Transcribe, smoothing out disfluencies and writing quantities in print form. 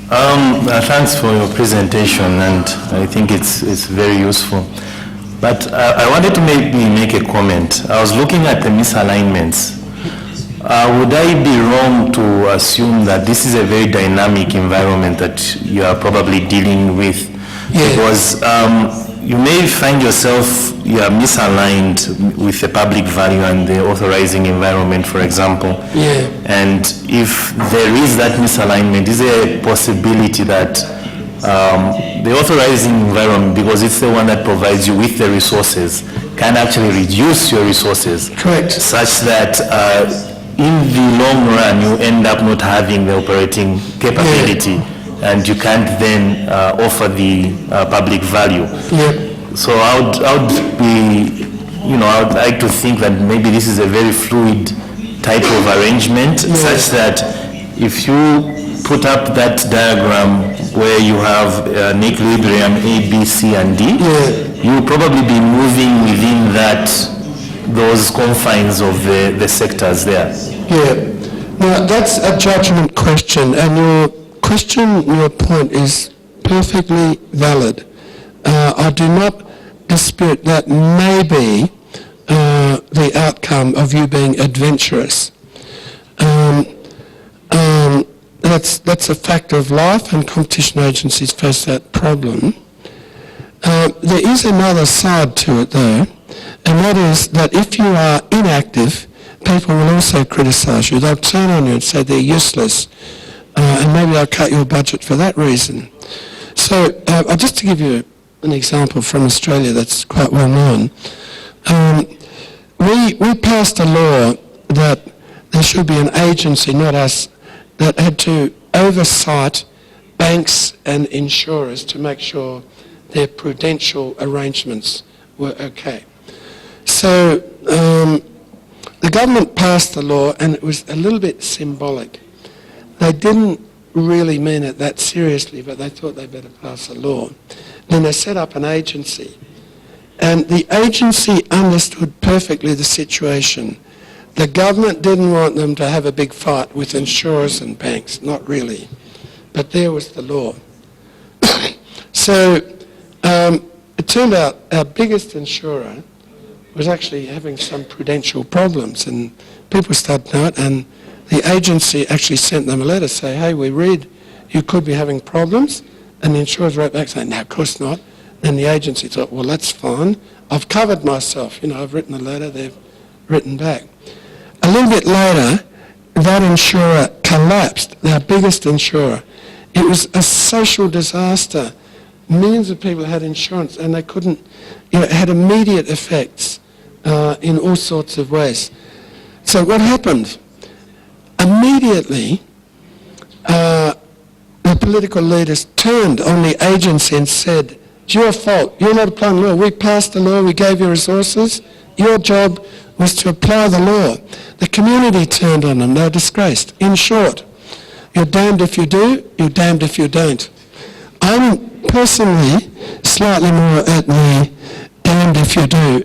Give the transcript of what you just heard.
Thanks for your presentation, and I think it's very useful. But I wanted to maybe make a comment. I was looking at the misalignments. Would I be wrong to assume that this is a very dynamic environment that you are probably dealing with? Yeah. Because you may find yourself, you are misaligned with the public value and the authorizing environment, for example. Yeah. And if there is that misalignment, is there a possibility that the authorizing environment, because it's the one that provides you with the resources, can actually reduce your resources? Correct. Such that in the long run, you end up not having the operating capability. Yeah. And you can't then offer the public value. Yep. So I would be, I would like to think that maybe this is a very fluid type of arrangement, such that if you put up that diagram where you have an equilibrium A, B, C, and D, you'll probably be moving within those confines of the sectors there. Yeah. Now that's a judgment question, and your point is perfectly valid. I do not dispute that may be the outcome of you being adventurous. That's a fact of life, and competition agencies face that problem. There is another side to it though, and that is that if you are inactive, people will also criticise you. They'll turn on you and say they're useless. And maybe they'll cut your budget for that reason. So just to give you an example from Australia that's quite well known, we passed a law that there should be an agency, not us, that had to oversight banks and insurers to make sure their prudential arrangements were okay. So the government passed the law, and it was a little bit symbolic. They didn't really mean it that seriously, but they thought they'd better pass a law. Then they set up an agency. And the agency understood perfectly the situation. The government didn't want them to have a big fight with insurers and banks, not really. But there was the law. So it turned out our biggest insurer was actually having some prudential problems, and people started to know it, and the agency actually sent them a letter saying, hey, we read you could be having problems. And the insurers wrote back saying, no, of course not. And the agency thought, well, that's fine. I've covered myself. I've written a letter, they've written back. A little bit later, that insurer collapsed, our biggest insurer. It was a social disaster. Millions of people had insurance and they couldn't, it had immediate effects in all sorts of ways. So what happened? Immediately, the political leaders turned on the agency and said, it's your fault, you're not applying the law. We passed the law, we gave you resources. Your job was to apply the law. The community turned on them, they're disgraced. In short, you're damned if you do, you're damned if you don't. I'm personally slightly more at the damned if you do.